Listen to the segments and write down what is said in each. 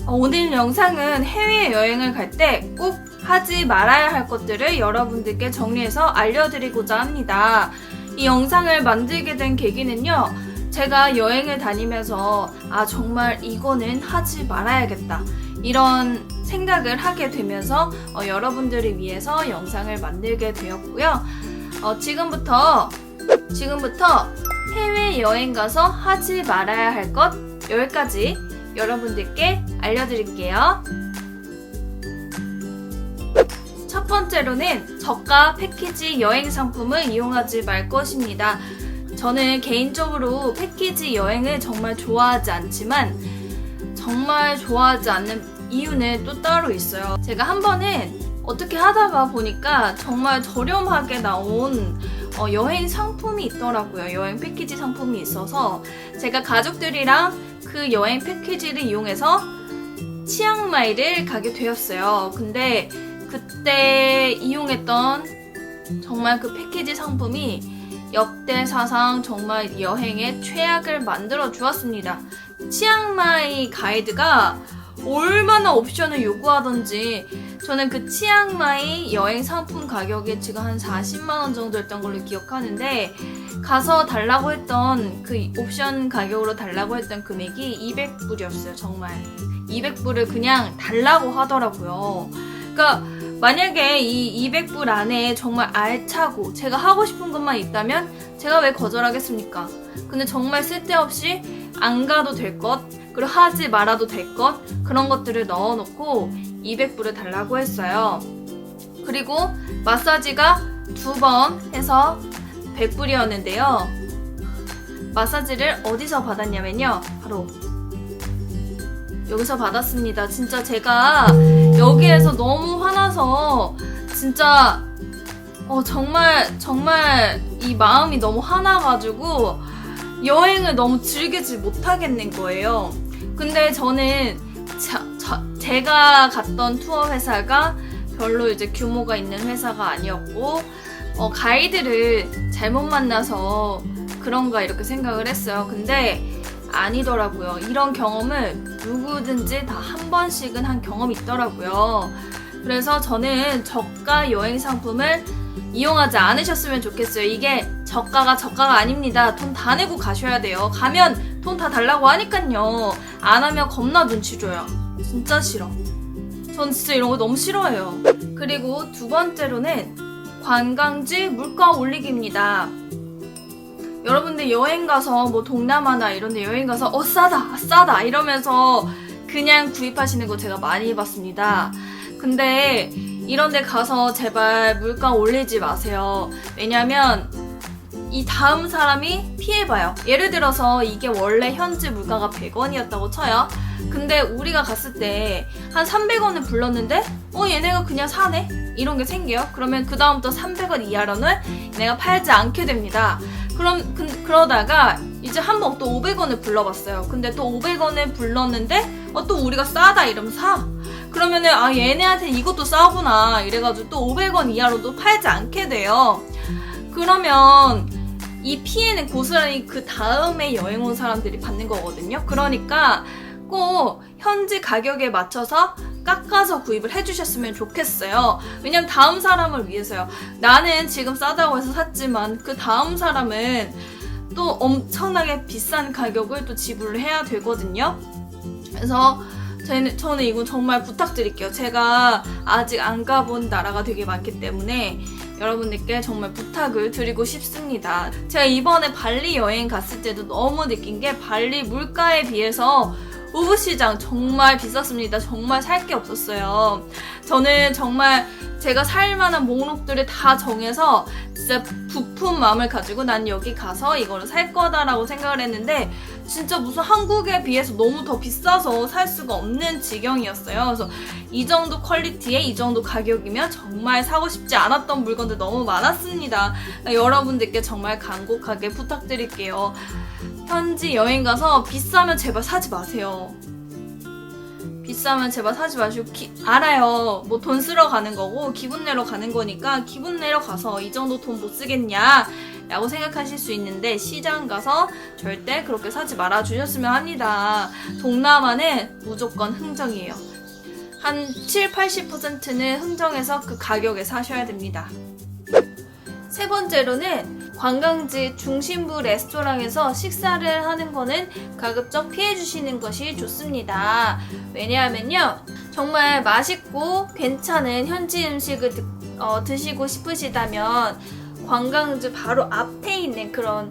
오늘 영상은 해외여행을 갈 때 꼭 하지 말아야 할 것들을 여러분들께 정리해서 알려드리고자 합니다. 이 영상을 만들게 된 계기는요, 제가 여행을 다니면서 정말 이거는 하지 말아야겠다, 이런 생각을 하게 되면서 여러분들을 위해서 영상을 만들게 되었고요. 지금부터 해외여행 가서 하지 말아야 할 것 10가지 여러분들께 알려드릴게요. 첫 번째로는 저가 패키지 여행 상품을 이용하지 말 것입니다. 저는 개인적으로 패키지 여행을 정말 좋아하지 않지만 정말 좋아하지 않는 이유는 또 따로 있어요. 제가 한 번은 어떻게 하다가 보니까 정말 저렴하게 나온 여행 상품이 있더라고요. 여행 패키지 상품이 있어서 제가 가족들이랑 그 여행 패키지를 이용해서 치앙마이를 가게 되었어요. 근데 그때 이용했던 정말 그 패키지 상품이 역대사상 정말 여행의 최악을 만들어 주었습니다. 치앙마이 가이드가 얼마나 옵션을 요구하던지, 저는 그 치앙마이 여행 상품 가격이 지금 한 40만원 정도였던 걸로 기억하는데, 가서 달라고 했던 그 옵션 가격으로 달라고 했던 금액이 200불이었어요. 정말 200불을 그냥 달라고 하더라고요. 그러니까 만약에 이 200불 안에 정말 알차고 제가 하고 싶은 것만 있다면 제가 왜 거절하겠습니까? 근데 정말 쓸데없이 안 가도 될 것, 그리고 하지 말아도 될 것, 그런 것들을 넣어놓고 200불을 달라고 했어요. 그리고 마사지가 2번 해서 100불이었는데요. 마사지를 어디서 받았냐면요, 바로 여기서 받았습니다. 진짜 제가 여기에서 너무 화나서 진짜 정말 이 마음이 너무 화나가지고 여행을 너무 즐기지 못하겠는 거예요. 근데 저는 제가 갔던 투어 회사가 별로 이제 규모가 있는 회사가 아니었고 가이드를 잘못 만나서 그런가 이렇게 생각을 했어요. 근데 아니더라고요. 이런 경험을 누구든지 다 한 번씩은 한 경험이 있더라고요. 그래서 저는 저가 여행 상품을 이용하지 않으셨으면 좋겠어요. 이게 저가가 아닙니다. 돈 다 내고 가셔야 돼요. 가면 돈 다 달라고 하니깐요. 안 하면 겁나 눈치 줘요. 진짜 싫어. 전 진짜 이런 거 너무 싫어해요. 그리고 두 번째로는 관광지 물가 올리기입니다. 여러분들 여행 가서 뭐 동남아나 이런 데 여행 가서 싸다 이러면서 그냥 구입하시는 거 제가 많이 봤습니다. 근데 이런 데 가서 제발 물가 올리지 마세요. 왜냐면 이 다음 사람이 피해봐요. 예를 들어서 이게 원래 현지 물가가 100원이었다고 쳐요. 근데 우리가 갔을 때 한 300원을 불렀는데 얘네가 그냥 사네? 이런 게 생겨요. 그러면 그 다음부터 300원 이하로는 얘네가 팔지 않게 됩니다. 그러다가 이제 한번 또 500원을 불러봤어요. 근데 또 500원을 불렀는데 또 우리가 싸다 이러면 사. 그러면은 얘네한테 이것도 싸구나 이래가지고 또 500원 이하로도 팔지 않게 돼요. 그러면 이 피해는 고스란히 그 다음에 여행 온 사람들이 받는 거거든요. 그러니까 꼭 현지 가격에 맞춰서 깎아서 구입을 해주셨으면 좋겠어요. 왜냐면 다음 사람을 위해서요. 나는 지금 싸다고 해서 샀지만 그 다음 사람은 또 엄청나게 비싼 가격을 또 지불을 해야 되거든요. 그래서 저는 이건 정말 부탁드릴게요. 제가 아직 안 가본 나라가 되게 많기 때문에 여러분들께 정말 부탁을 드리고 싶습니다. 제가 이번에 발리 여행 갔을 때도 너무 느낀 게 발리 물가에 비해서 우붓시장 정말 비쌌습니다. 정말 살 게 없었어요. 저는 정말 제가 살 만한 목록들을 다 정해서 진짜 부푼 마음을 가지고 난 여기 가서 이거를 살 거다라고 생각을 했는데 진짜 무슨 한국에 비해서 너무 더 비싸서 살 수가 없는 지경이었어요. 그래서 이 정도 퀄리티에 이 정도 가격이면 정말 사고 싶지 않았던 물건들 너무 많았습니다. 그러니까 여러분들께 정말 간곡하게 부탁드릴게요. 현지 여행 가서 비싸면 제발 사지 마세요. 비싸면 제발 사지 마시고 알아요. 뭐 돈 쓰러 가는 거고 기분 내러 가는 거니까 기분 내러 가서 이 정도 돈 못 쓰겠냐 라고 생각하실 수 있는데 시장 가서 절대 그렇게 사지 말아 주셨으면 합니다. 동남아는 무조건 흥정이에요. 한 7-80%는 흥정해서 그 가격에 사셔야 됩니다. 세 번째로는 관광지 중심부 레스토랑에서 식사를 하는 거는 가급적 피해 주시는 것이 좋습니다. 왜냐하면요, 정말 맛있고 괜찮은 현지 음식을 드시고 싶으시다면 관광지 바로 앞에 있는 그런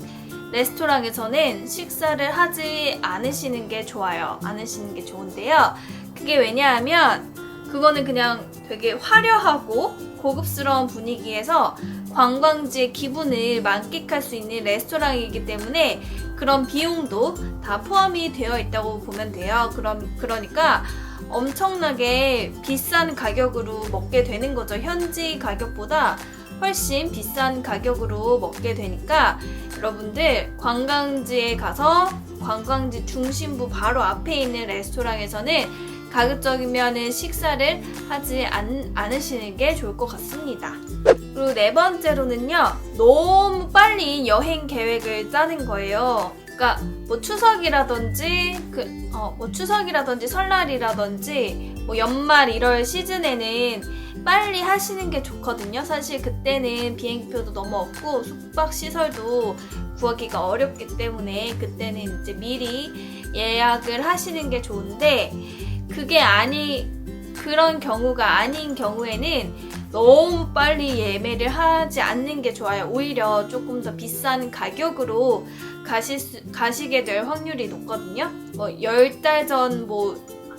레스토랑에서는 식사를 하지 않으시는 게 좋아요. 않으시는 게 좋은데요. 그게 왜냐하면 그거는 그냥 되게 화려하고 고급스러운 분위기에서 관광지의 기분을 만끽할 수 있는 레스토랑이기 때문에 그런 비용도 다 포함이 되어 있다고 보면 돼요. 그러니까 엄청나게 비싼 가격으로 먹게 되는 거죠. 현지 가격보다 훨씬 비싼 가격으로 먹게 되니까 여러분들 관광지에 가서 관광지 중심부 바로 앞에 있는 레스토랑에서는 가급적이면 식사를 하지 않으시는 게 좋을 것 같습니다. 그리고 네 번째로는요, 너무 빨리 여행 계획을 짜는 거예요. 그러니까 뭐 추석이라든지 설날이라든지 뭐 연말 1월 시즌에는 빨리 하시는 게 좋거든요. 사실 그때는 비행기표도 너무 없고 숙박 시설도 구하기가 어렵기 때문에 그때는 이제 미리 예약을 하시는 게 좋은데 그런 경우가 아닌 경우에는 너무 빨리 예매를 하지 않는 게 좋아요. 오히려 조금 더 비싼 가격으로 가시게 될 확률이 높거든요. 뭐 10달 전, 뭐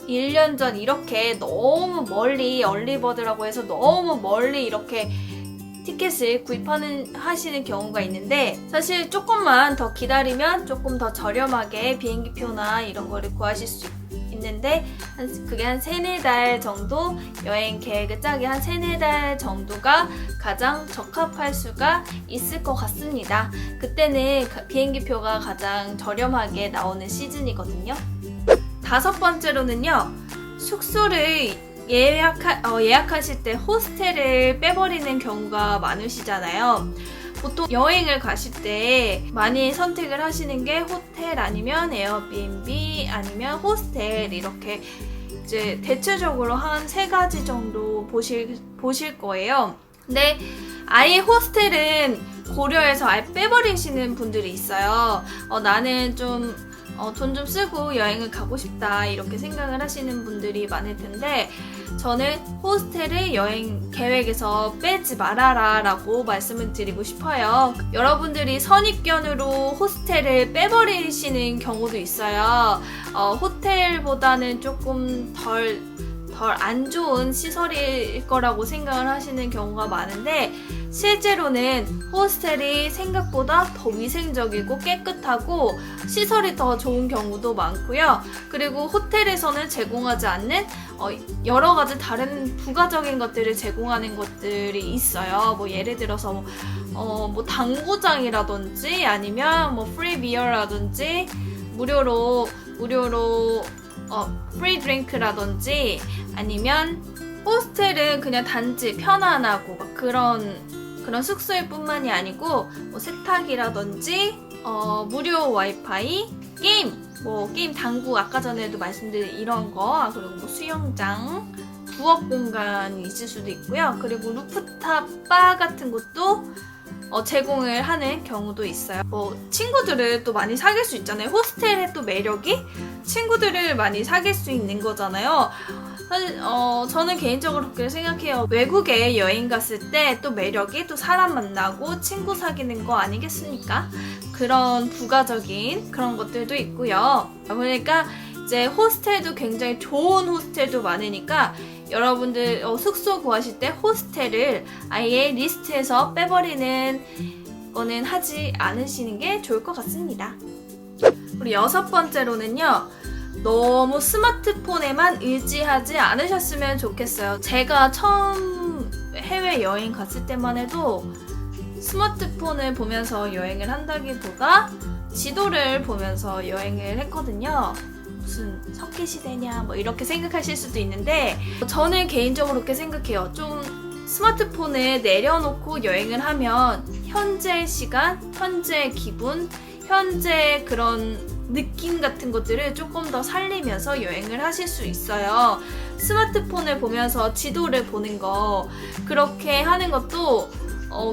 1년 전 이렇게 너무 멀리 얼리버드라고 해서 너무 멀리 이렇게 티켓을 하시는 경우가 있는데 사실 조금만 더 기다리면 조금 더 저렴하게 비행기표나 이런 거를 구하실 수 있는데 그게 한 3-4달 정도 여행 계획을 짜기 한 3-4달 정도가 가장 적합할 수가 있을 것 같습니다. 그때는 비행기표가 가장 저렴하게 나오는 시즌이거든요. 5번째로는요, 숙소를 예약하실 때 호스텔을 빼버리는 경우가 많으시잖아요. 보통 여행을 가실 때 많이 선택을 하시는 게 호텔 아니면 에어비앤비 아니면 호스텔 이렇게 이제 대체적으로 한 3가지 정도 보실 거예요. 근데 아예 호스텔은 고려해서 아예 빼버리시는 분들이 있어요. 나는 좀 돈 좀 쓰고 여행을 가고 싶다 이렇게 생각을 하시는 분들이 많을 텐데 저는 호스텔을 여행 계획에서 빼지 말아라 라고 말씀을 드리고 싶어요. 여러분들이 선입견으로 호스텔을 빼버리시는 경우도 있어요. 호텔보다는 조금 덜 안 좋은 시설일 거라고 생각을 하시는 경우가 많은데 실제로는 호스텔이 생각보다 더 위생적이고 깨끗하고 시설이 더 좋은 경우도 많고요. 그리고 호텔에서는 제공하지 않는 여러 가지 다른 부가적인 것들을 제공하는 것들이 있어요. 뭐 예를 들어서 뭐 당구장이라든지 아니면 뭐 프리 비어라든지 무료로 프리 드링크라든지 아니면 호스텔은 그냥 단지 편안하고 막 그런 숙소일 뿐만이 아니고 뭐 세탁이라든지 무료 와이파이, 게임 당구 아까 전에도 말씀드린 이런 거 그리고 뭐 수영장, 부엌 공간이 있을 수도 있고요. 그리고 루프탑 바 같은 것도 제공을 하는 경우도 있어요. 뭐 친구들을 또 많이 사귈 수 있잖아요. 호스텔의 또 매력이 친구들을 많이 사귈 수 있는 거잖아요. 사실 저는 개인적으로 그렇게 생각해요. 외국에 여행 갔을 때 또 매력이 또 사람 만나고 친구 사귀는 거 아니겠습니까? 그런 부가적인 그런 것들도 있고요. 그러니까 이제 호스텔도 굉장히 좋은 호스텔도 많으니까 여러분들 숙소 구하실 때 호스텔을 아예 리스트에서 빼버리는 거는 하지 않으시는 게 좋을 것 같습니다. 그리고 6번째로는요. 너무 스마트폰에만 의지하지 않으셨으면 좋겠어요. 제가 처음 해외여행 갔을 때만 해도 스마트폰을 보면서 여행을 한다기보다 지도를 보면서 여행을 했거든요. 무슨 석기시대냐 뭐 이렇게 생각하실 수도 있는데 저는 개인적으로 그렇게 생각해요. 좀 스마트폰을 내려놓고 여행을 하면 현재의 시간, 현재의 기분, 현재의 그런 느낌 같은 것들을 조금 더 살리면서 여행을 하실 수 있어요. 스마트폰을 보면서 지도를 보는 거, 그렇게 하는 것도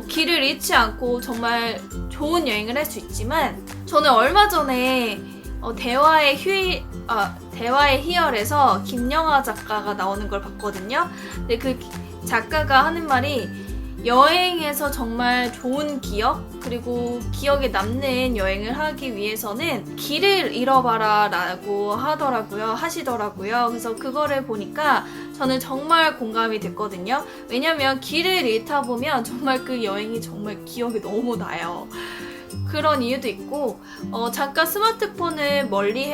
길을 잃지 않고 정말 좋은 여행을 할 수 있지만, 저는 얼마 전에 대화의 희열에서 김영하 작가가 나오는 걸 봤거든요. 근데 그 작가가 하는 말이, 여행에서 정말 좋은 기억, 그리고 기억에 남는 여행을 하기 위해서는 길을 잃어봐라 라고 하시더라고요. 그래서 그거를 보니까 저는 정말 공감이 됐거든요. 왜냐면 길을 잃다 보면 정말 그 여행이 정말 기억이 너무 나요. 그런 이유도 있고, 잠깐 스마트폰을 멀리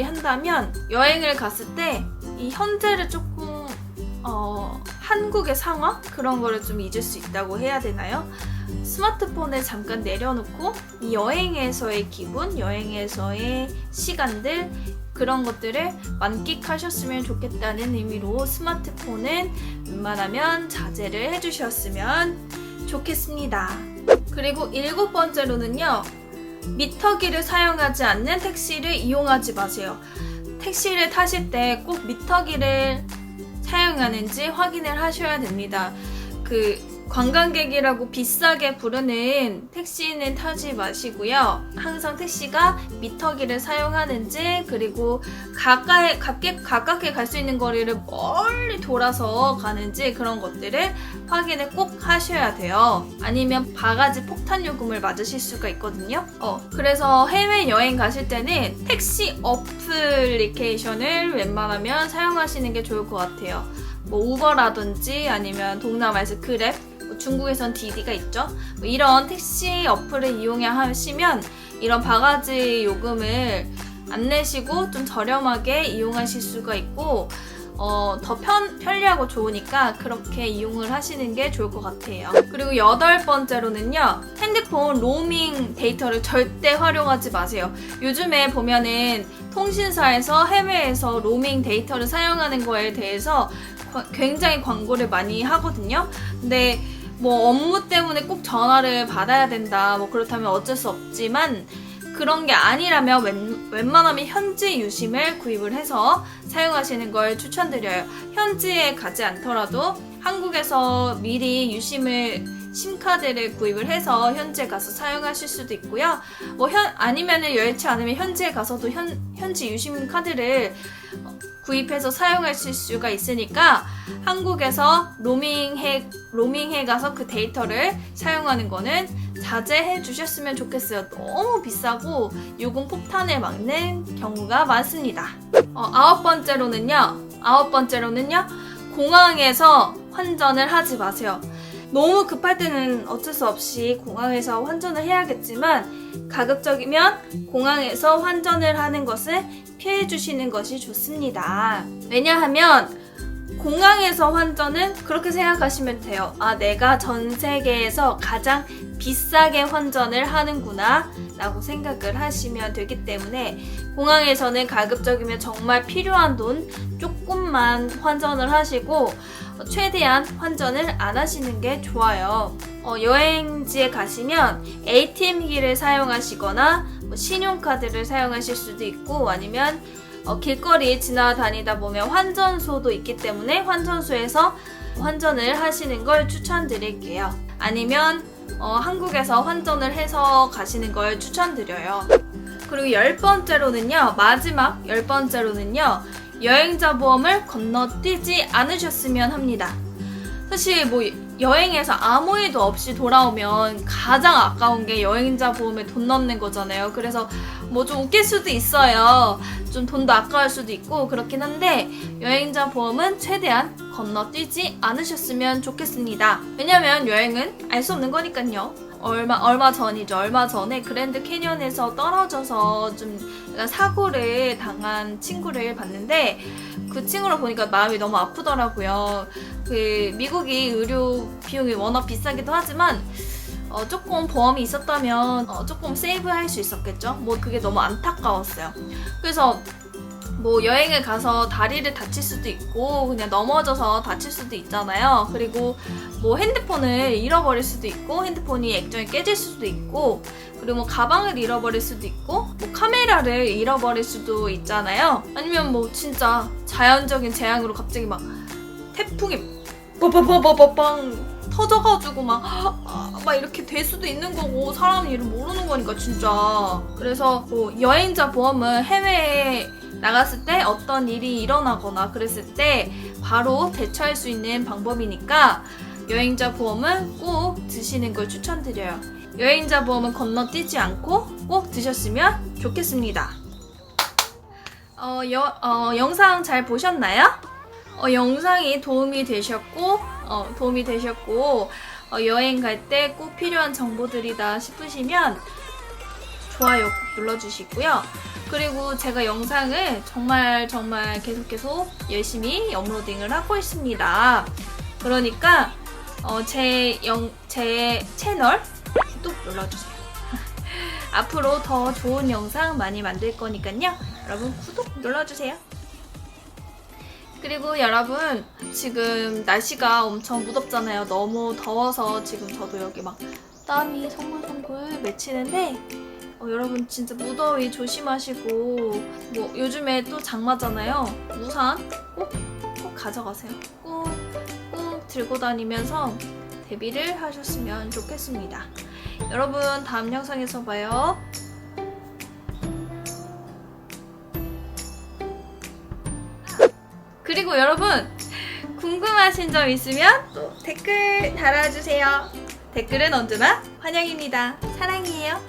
한다면 여행을 갔을 때 이 현재를 조금 한국의 상황? 그런 거를 좀 잊을 수 있다고 해야 되나요? 스마트폰을 잠깐 내려놓고 이 여행에서의 기분, 여행에서의 시간들, 그런 것들을 만끽하셨으면 좋겠다는 의미로 스마트폰은 웬만하면 자제를 해주셨으면 좋겠습니다. 그리고 7번째로는요, 미터기를 사용하지 않는 택시를 이용하지 마세요. 택시를 타실 때 꼭 미터기를 사용하는지 확인을 하셔야 됩니다. 관광객이라고 비싸게 부르는 택시는 타지 마시고요. 항상 택시가 미터기를 사용하는지, 그리고 가깝게 갈 수 있는 거리를 멀리 돌아서 가는지, 그런 것들을 확인을 꼭 하셔야 돼요. 아니면 바가지 폭탄 요금을 맞으실 수가 있거든요. 그래서 해외여행 가실 때는 택시 어플리케이션을 웬만하면 사용하시는 게 좋을 것 같아요. 우버라든지 아니면 동남아에서 그랩, 중국에선 디디가 있죠. 이런 택시 어플을 이용하시면 이런 바가지 요금을 안 내시고 좀 저렴하게 이용하실 수가 있고, 더 편리하고 좋으니까 그렇게 이용을 하시는 게 좋을 것 같아요. 그리고 8번째로는요, 핸드폰 로밍 데이터를 절대 활용하지 마세요. 요즘에 보면은 통신사에서 해외에서 로밍 데이터를 사용하는 거에 대해서 굉장히 광고를 많이 하거든요. 근데 업무 때문에 꼭 전화를 받아야 된다, 그렇다면 어쩔 수 없지만, 그런 게 아니라면 웬만하면 현지 유심을 구입을 해서 사용하시는 걸 추천드려요. 현지에 가지 않더라도 한국에서 미리 심카드를 구입을 해서 현지에 가서 사용하실 수도 있고요. 아니면은 여의치 않으면 현지에 가서도 현지 유심 카드를 구입해서 사용하실 수가 있으니까, 한국에서 로밍해 가서 그 데이터를 사용하는 거는 자제해 주셨으면 좋겠어요. 너무 비싸고 요금 폭탄을 막는 경우가 많습니다. 9번째로는요, 공항에서 환전을 하지 마세요. 너무 급할 때는 어쩔 수 없이 공항에서 환전을 해야겠지만, 가급적이면 공항에서 환전을 하는 것을 피해 주시는 것이 좋습니다. 왜냐하면 공항에서 환전은 그렇게 생각하시면 돼요. 내가 전 세계에서 가장 비싸게 환전을 하는구나 라고 생각을 하시면 되기 때문에, 공항에서는 가급적이면 정말 필요한 돈 조금만 환전을 하시고 최대한 환전을 안 하시는 게 좋아요. 여행지에 가시면 ATM기를 사용하시거나 신용카드를 사용하실 수도 있고, 아니면 길거리 지나다니다 보면 환전소도 있기 때문에 환전소에서 환전을 하시는 걸 추천드릴게요. 아니면 한국에서 환전을 해서 가시는 걸 추천드려요. 그리고 10번째로는요, 마지막 10번째로는요, 여행자 보험을 건너뛰지 않으셨으면 합니다. 사실 여행에서 아무 일도 없이 돌아오면 가장 아까운 게 여행자 보험에 돈 넣는 거잖아요. 그래서 좀 웃길 수도 있어요. 좀 돈도 아까울 수도 있고 그렇긴 한데, 여행자 보험은 최대한 건너뛰지 않으셨으면 좋겠습니다. 왜냐면 여행은 알 수 없는 거니까요. 얼마 전에 그랜드 캐니언에서 떨어져서 좀 사고를 당한 친구를 봤는데, 그 친구를 보니까 마음이 너무 아프더라고요. 미국이 의료 비용이 워낙 비싸기도 하지만 조금 보험이 있었다면 조금 세이브할 수 있었겠죠. 그게 너무 안타까웠어요. 그래서 뭐 여행을 가서 다리를 다칠 수도 있고 그냥 넘어져서 다칠 수도 있잖아요. 그리고 뭐 핸드폰을 잃어버릴 수도 있고 핸드폰이 액정이 깨질 수도 있고 그리고 뭐 가방을 잃어버릴 수도 있고 뭐 카메라를 잃어버릴 수도 있잖아요. 아니면 뭐 진짜 자연적인 재앙으로 갑자기 막 태풍이 빠빠빠빠빵 터져가지고 막 이렇게 될 수도 있는 거고 사람 일을 모르는 거니까 진짜. 그래서 뭐 여행자 보험은 해외에 나갔을 때 어떤 일이 일어나거나 그랬을 때 바로 대처할 수 있는 방법이니까 여행자 보험은 꼭 드시는 걸 추천드려요. 여행자 보험은 건너뛰지 않고 꼭 드셨으면 좋겠습니다. 영상 잘 보셨나요? 영상이 도움이 되셨고 여행 갈 때 꼭 필요한 정보들이다 싶으시면 좋아요 꼭 눌러주시고요. 그리고 제가 영상을 정말 계속 열심히 업로딩을 하고 있습니다. 그러니까 제 채널 구독 눌러주세요. 앞으로 더 좋은 영상 많이 만들 거니까요. 여러분 구독 눌러주세요. 그리고 여러분 지금 날씨가 엄청 무덥잖아요. 너무 더워서 지금 저도 여기 막 땀이 송글송글 맺히는데 여러분 진짜 무더위 조심하시고 뭐 요즘에 또 장마잖아요. 우산 꼭 가져가세요. 꼭 들고 다니면서 대비를 하셨으면 좋겠습니다. 여러분 다음 영상에서 봐요. 그리고 여러분 궁금하신 점 있으면 또 댓글 달아주세요. 댓글은 언제나 환영입니다. 사랑해요.